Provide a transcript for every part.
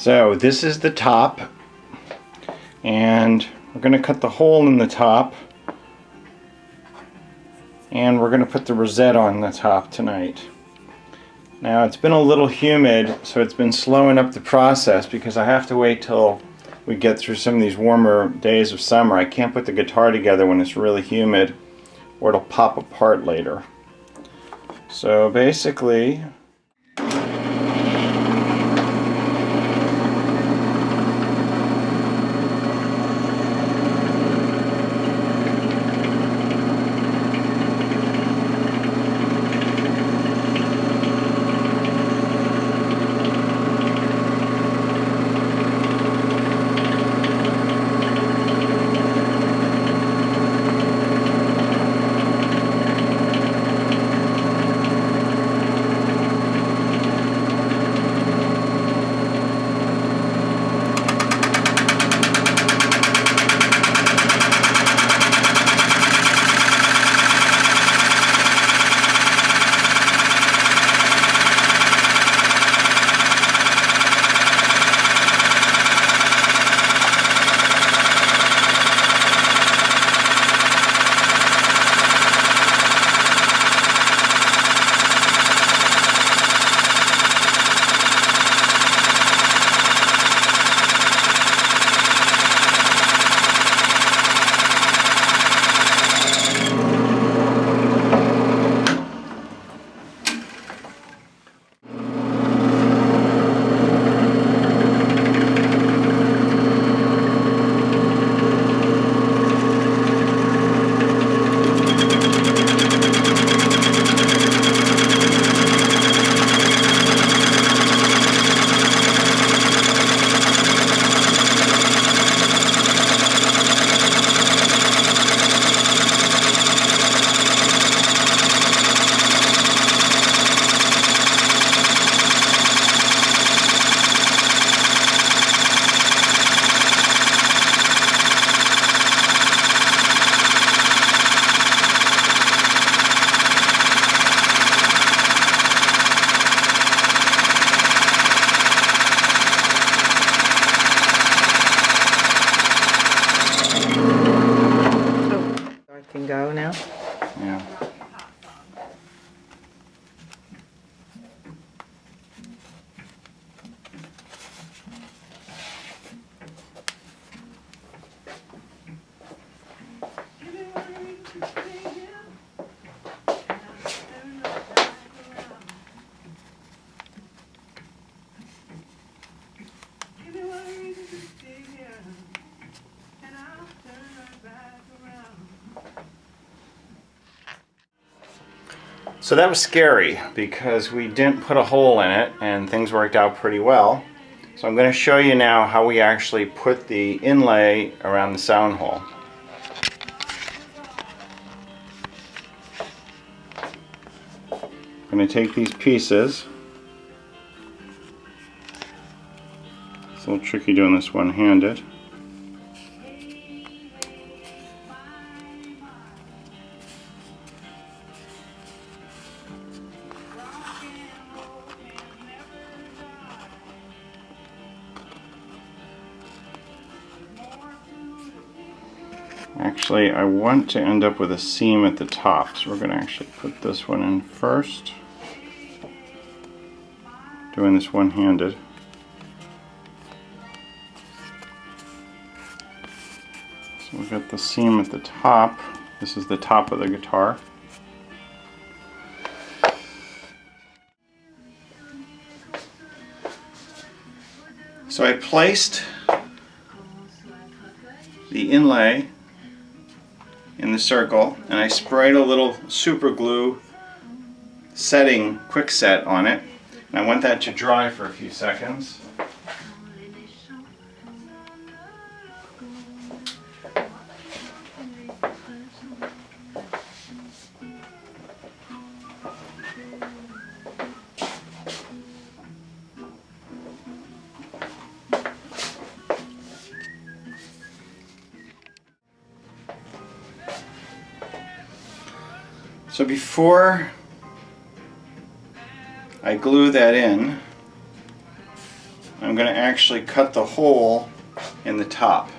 So this is the top, and we're going to cut the hole in the top, and we're going to put the rosette on the top tonight. Now it's been a little humid, so it's been slowing up the process because I have to wait till we get through some of these warmer days of summer. I can't put the guitar together when it's really humid or it'll pop apart later. So basically, can go now. yeah. So that was scary because we didn't put a hole in it and things worked out pretty well. So I'm going to show you now how we actually put the inlay around the sound hole. I'm going to take these pieces. It's a little tricky doing this one-handed. Actually, I want to end up with a seam at the top, so we're going to actually put this one in first. Doing this one-handed. So we've got the seam at the top. This is the top of the guitar. So I placed the inlay in the circle, and I sprayed a little super glue setting quick set on it, and I want that to dry for a few seconds. So before I glue that in, I'm going to actually cut the hole in the top.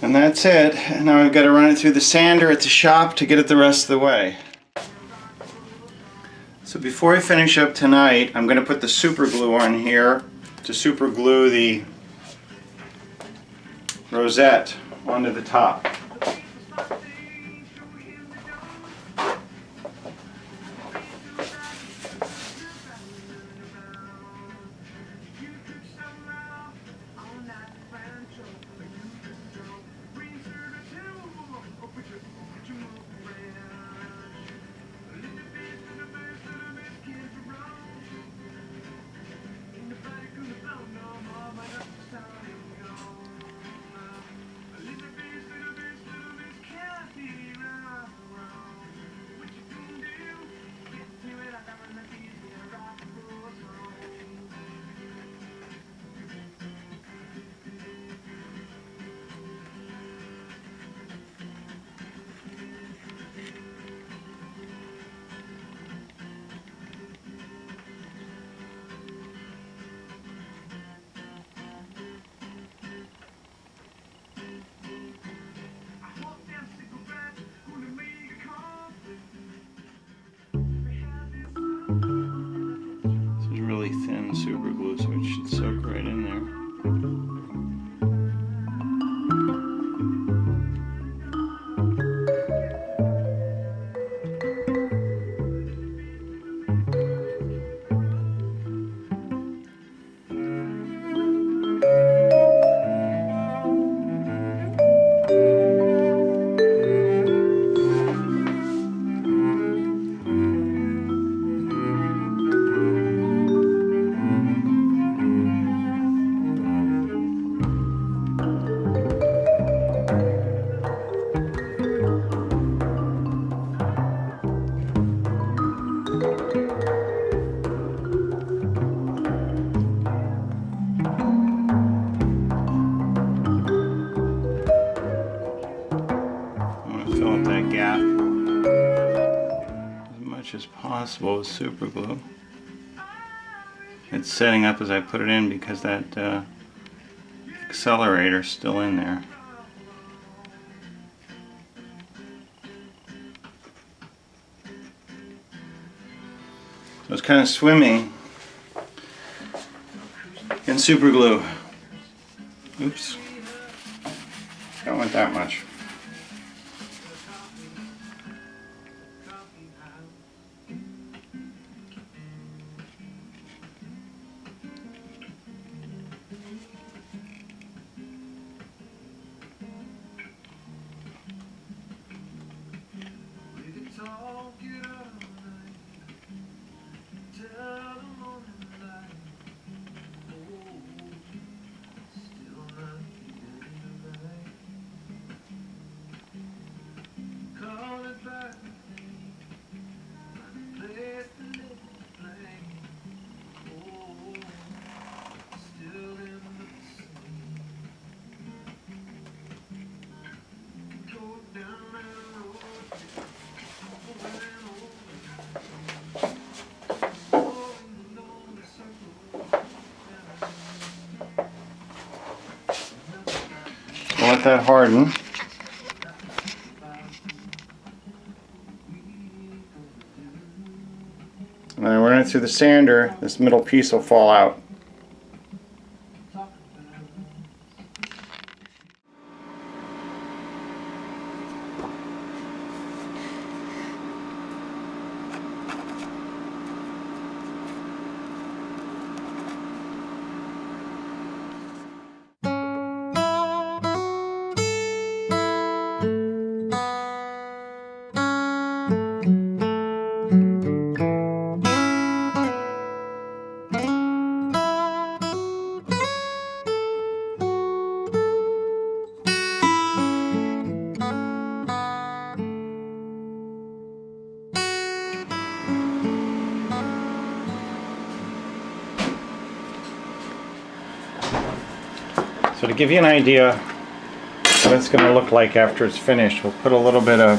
And that's it. Now I've got to run it through the sander at the shop to get it the rest of the way. So before I finish up tonight, I'm going to put the super glue on here to super glue the rosette onto the top. Really thin super glue, so it should soak right in there. Fill up that gap as much as possible with super glue. It's setting up as I put it in because that accelerator's still in there. So it's kind of swimming and super glue. Oops. Don't want that much. Let that harden. And then run it through the sander, this middle piece will fall out. So to give you an idea what it's going to look like after it's finished, we'll put a little bit of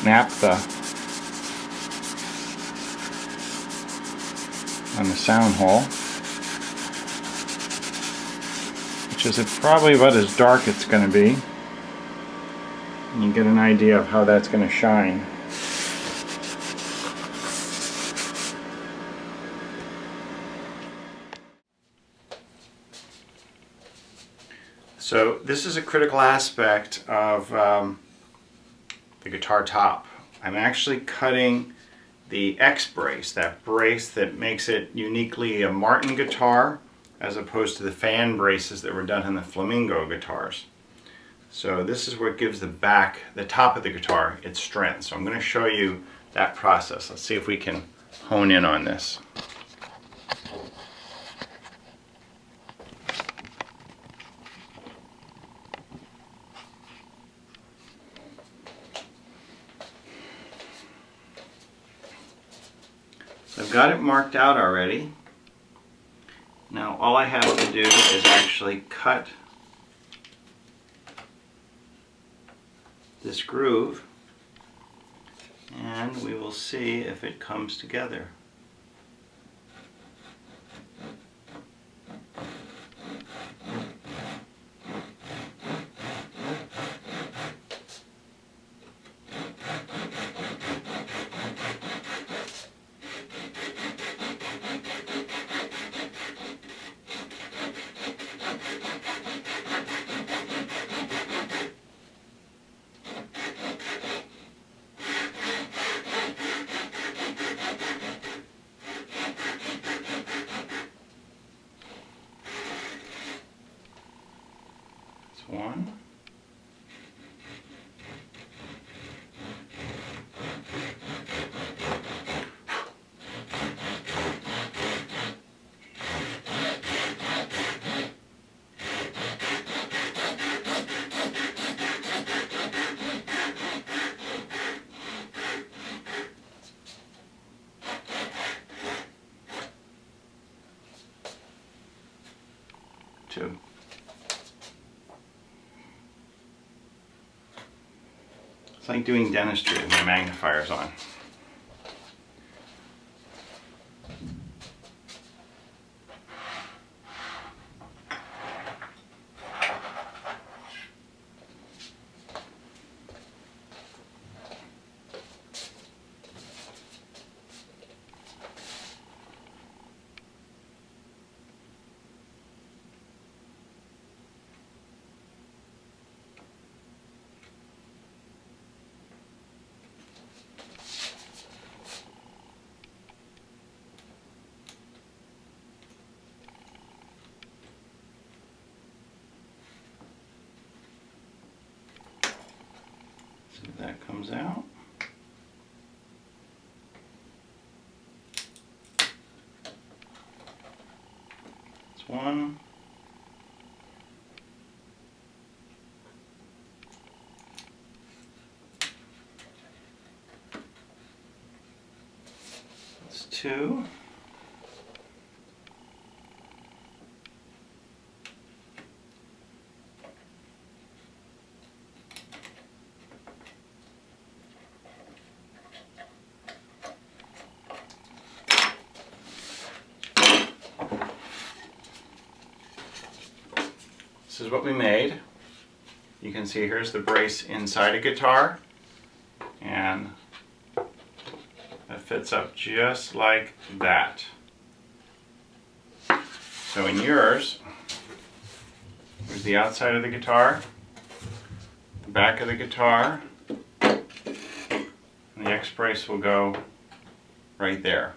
naphtha on the sound hole, which is probably about as dark it's going to be. And you get an idea of how that's going to shine. So this is a critical aspect of the guitar top. I'm actually cutting the X brace, that brace that makes it uniquely a Martin guitar as opposed to the fan braces that were done on the Flamingo guitars. So this is what gives the top of the guitar its strength. So I'm going to show you that process. Let's see if we can hone in on this. I've got it marked out already. Now all I have to do is actually cut this groove and we will see if it comes together. One. Two. It's like doing dentistry with my magnifiers on. See if that comes out. That's one. That's two. This is what we made. You can see here's the brace inside a guitar, and it fits up just like that. So in yours, here's the outside of the guitar, the back of the guitar, and the X brace will go right there.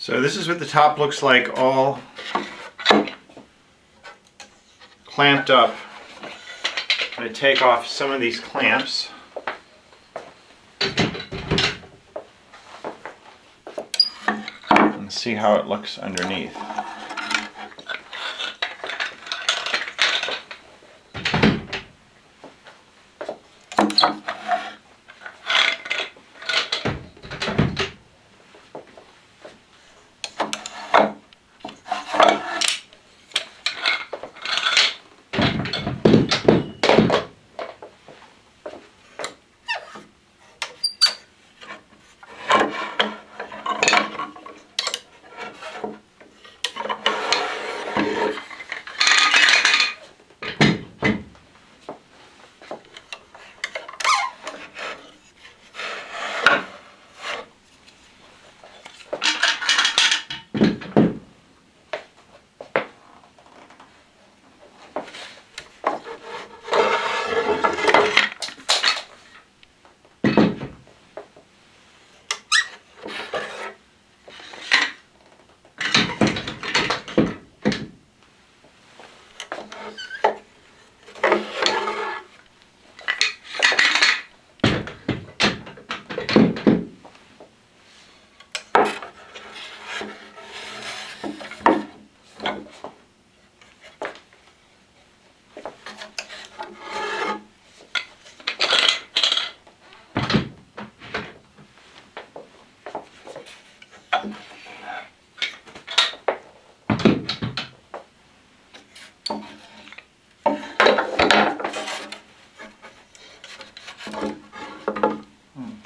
So this is what the top looks like, all clamped up. I'm going to take off some of these clamps. And see how it looks underneath.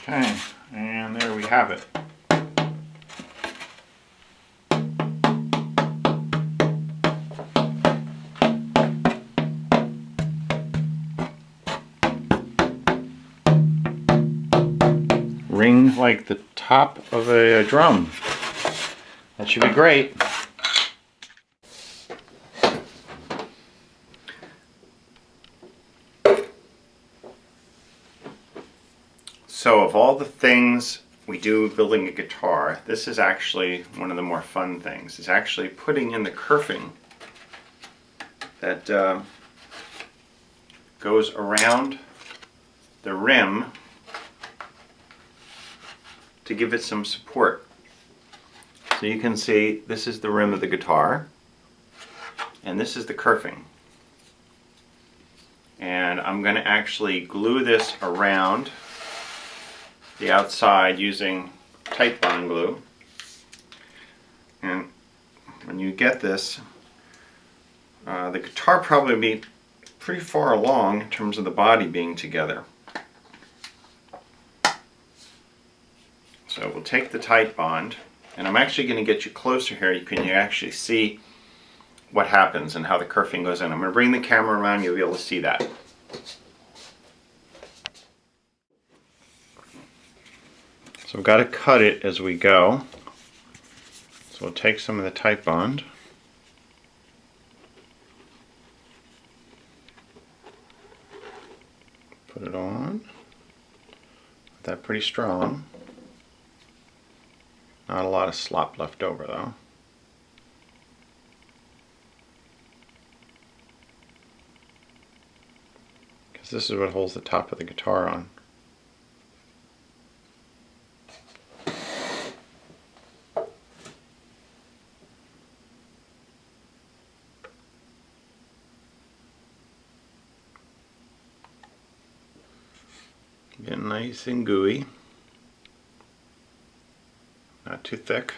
Okay, and there we have it. Ring like the top of a drum. That should be great. So of all the things we do building a guitar, this is actually one of the more fun things. It's actually putting in the kerfing that goes around the rim to give it some support. So you can see this is the rim of the guitar and this is the kerfing. And I'm going to actually glue this around the outside using tight bond glue. And when you get this, the guitar probably be pretty far along in terms of the body being together. So we'll take the tight bond, and I'm actually going to get you closer here. You can actually see what happens and how the kerfing goes in. I'm going to bring the camera around, you'll be able to see that. So we've got to cut it as we go. So we'll take some of the tight bond. Put it on. That pretty strong. Not a lot of slop left over though. Because this is what holds the top of the guitar on. Get nice and gooey. Not too thick.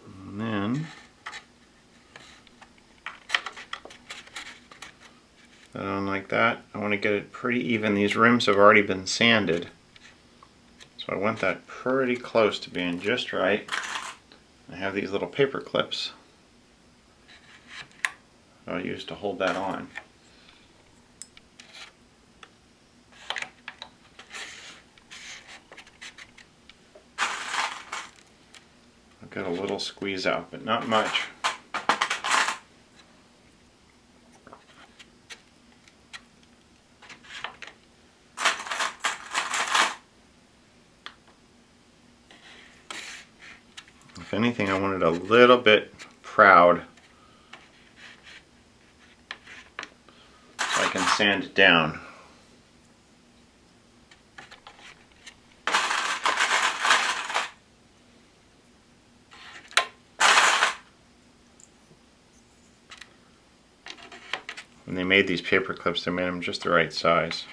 And then put it on like that. I want to get it pretty even. These rims have already been sanded, so I want that pretty close to being just right. I have these little paper clips I'll use to hold that on. I've got a little squeeze out, but not much. If anything, I want it a little bit proud so I can sand it down. When they made these paper clips, they made them just the right size.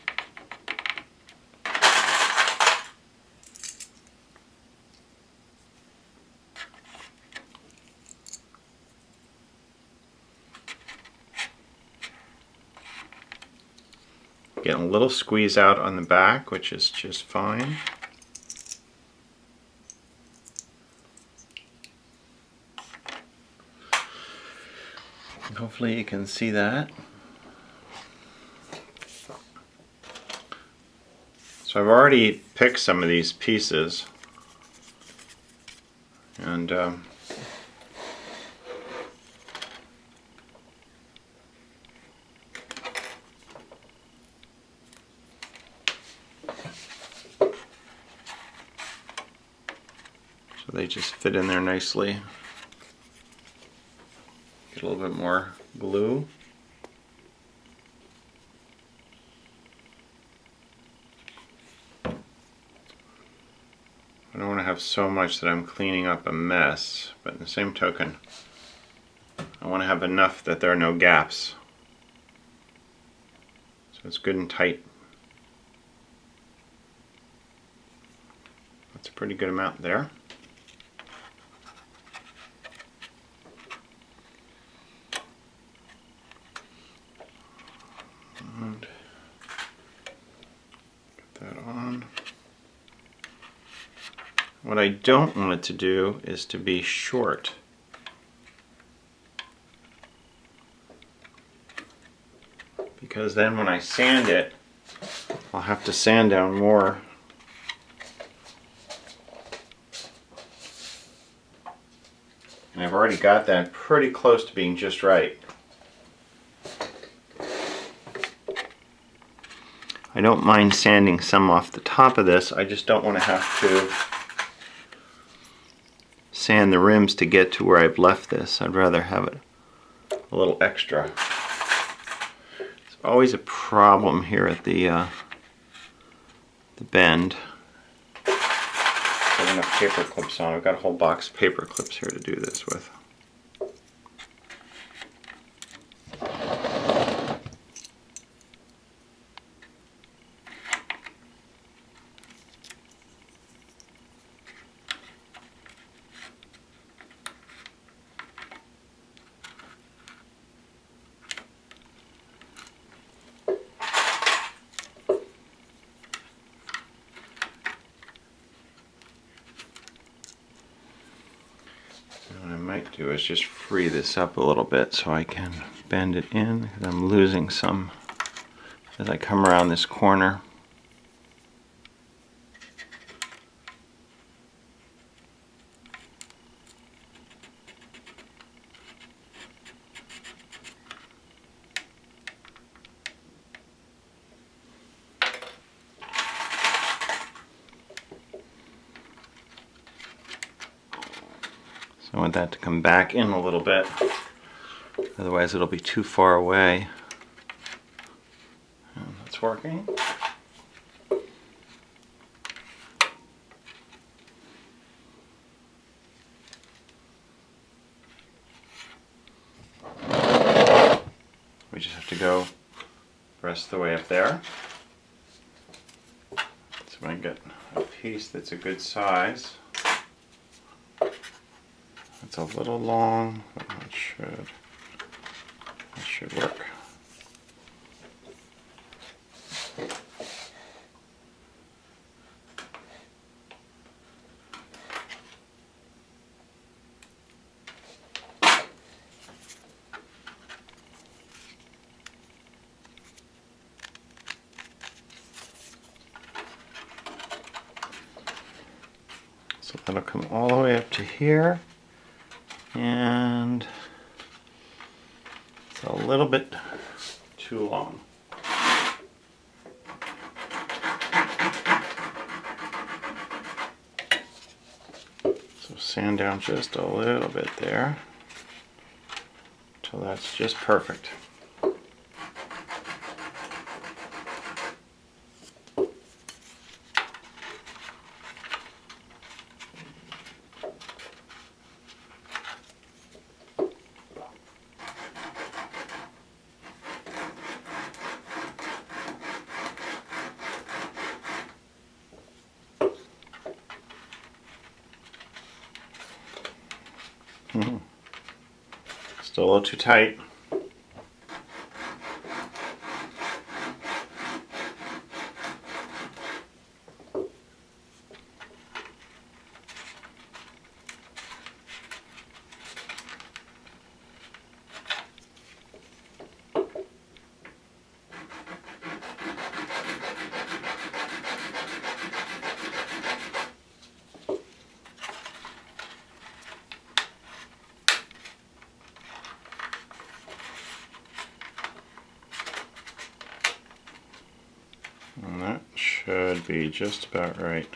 Getting a little squeeze out on the back, which is just fine. And hopefully you can see that. So I've already picked some of these pieces, and so they just fit in there nicely. Get a little bit more glue. I don't want to have so much that I'm cleaning up a mess, but in the same token, I want to have enough that there are no gaps. So it's good and tight. That's a pretty good amount there. And get that on. What I don't want it to do is to be short. Because then when I sand it, I'll have to sand down more. And I've already got that pretty close to being just right. I don't mind sanding some off the top of this, I just don't want to have to sand the rims to get to where I've left this. I'd rather have it a little extra. It's always a problem here at the bend. I have enough paper clips on. I've got a whole box of paper clips here to do this with. What I might do is just free this up a little bit so I can bend it in, because I'm losing some as I come around this corner. So I want that to come back in a little bit. Otherwise it'll be too far away. And that's working. We just have to go the rest of the way up there. So when I get a piece that's a good size. It's a little long, but it should work. So that'll come all the way up to here, and it's a little bit too long. So sand down just a little bit there until that's just perfect. Still a little too tight. And that should be just about right.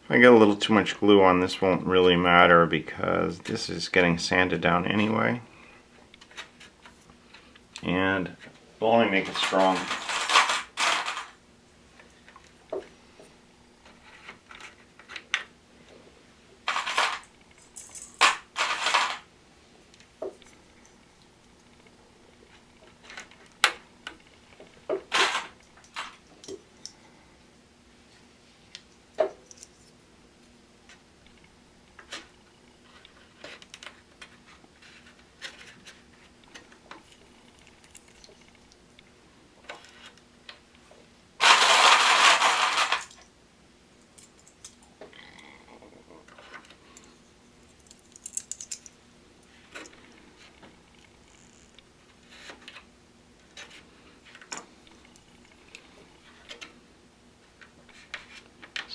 If I get a little too much glue on, this won't really matter because this is getting sanded down anyway. And it'll only make it strong.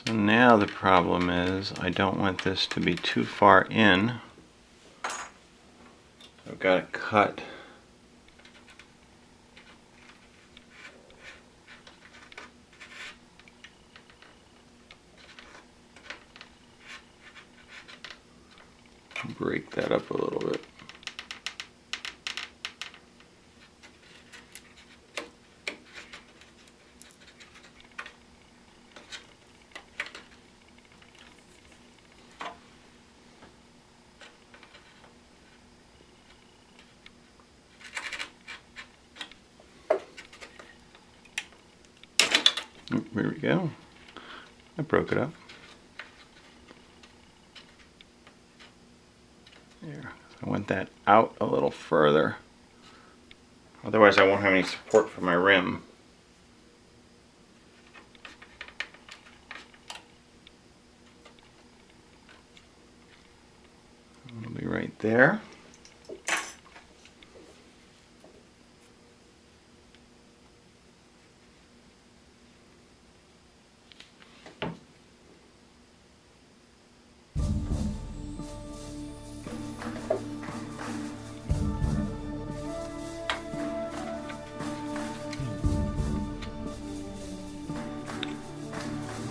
So now the problem is I don't want this to be too far in. I've got it cut. Break that up a little bit. There we go. I broke it up. There. I want that out a little further. Otherwise I won't have any support for my rim. It'll be right there.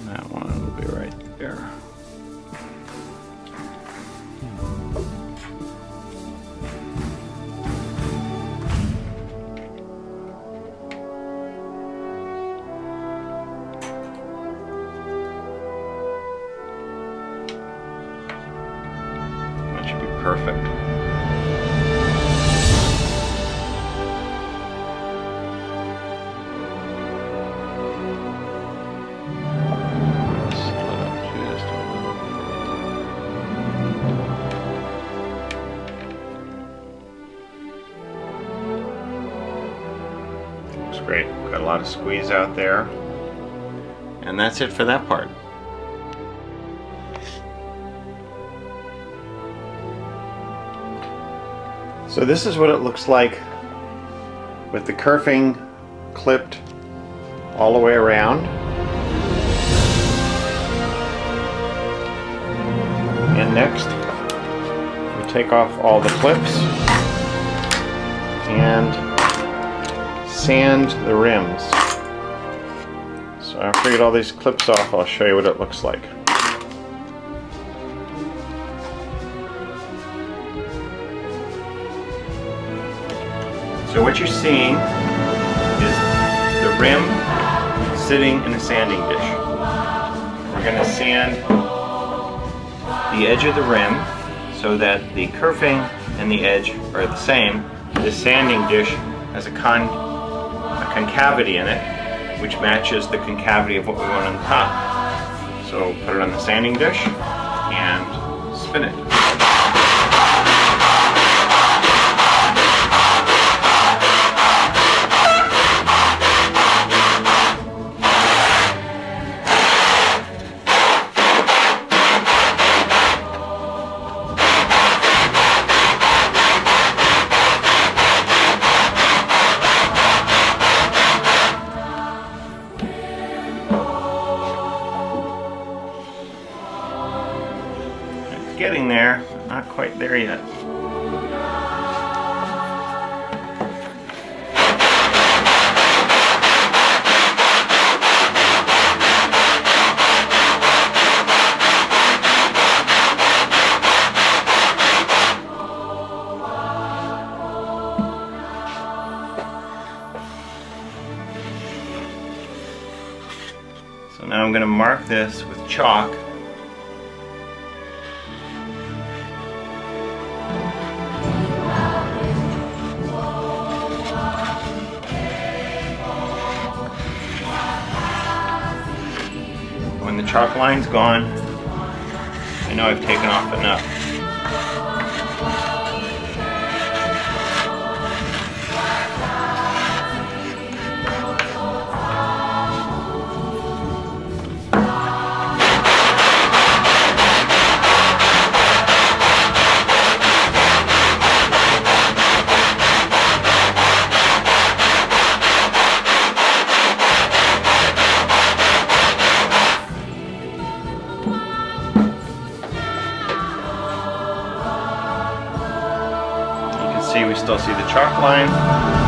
That one will be right there. That should be perfect. Great, got a lot of squeeze out there, and that's it for that part. So this is what it looks like with the kerfing clipped all the way around. And next we take off all the clips and sand the rims. So after I get all these clips off, I'll show you what it looks like. So what you're seeing is the rim sitting in a sanding dish. We're going to sand the edge of the rim so that the kerfing and the edge are the same. This sanding dish has a concavity in it, which matches the concavity of what we want on the top. So put it on the sanding dish and spin it. Getting there, not quite there yet. So now I'm going to mark this with chalk. When the chalk line's gone, I know I've taken off enough. See, we still see the chalk line,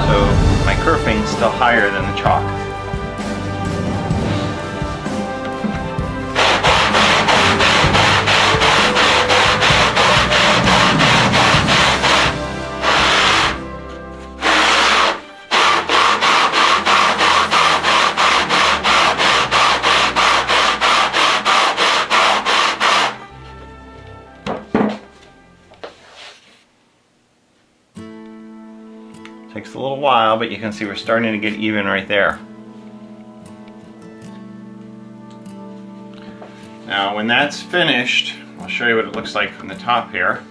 so my kerfing is still higher than the chalk. Takes a little while, but you can see we're starting to get even right there. Now when that's finished, I'll show you what it looks like from the top here.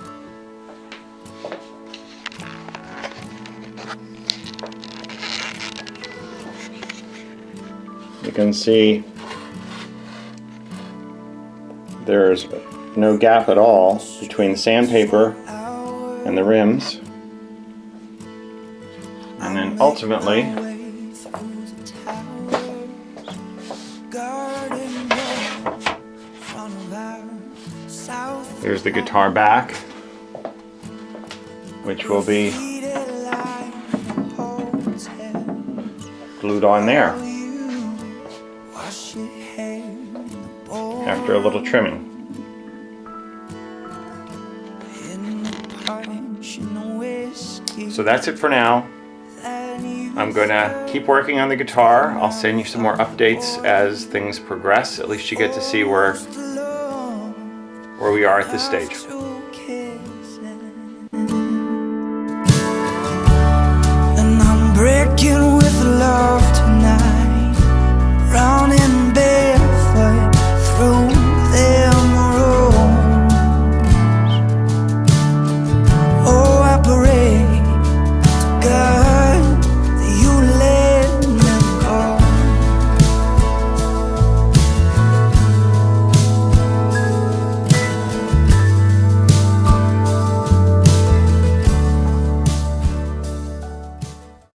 You can see there's no gap at all between the sandpaper and the rims. And then ultimately, here's the guitar back, which will be glued on there after a little trimming. So that's it for now. I'm going to keep working on the guitar. I'll send you some more updates as things progress. At least you get to see where we are at this stage. And I'm breaking